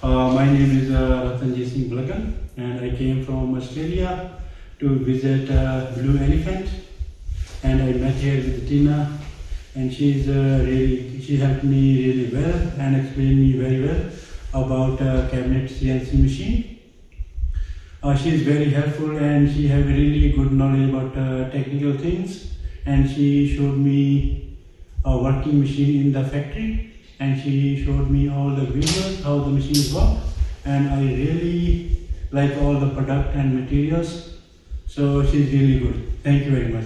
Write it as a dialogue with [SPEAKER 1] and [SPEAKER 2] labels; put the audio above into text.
[SPEAKER 1] My name is elephantcnc, and I came from Australia to visit Blue Elephant, and I met here with Tina, and she helped me really well and explained me very well about cabinet CNC machine. She is very helpful and she has really good knowledge about technical things, and she showed me a working machine in the factory, and she showed me all the videos how the machines work, and I really like all the product and materials. So she's really good. Thank you very much.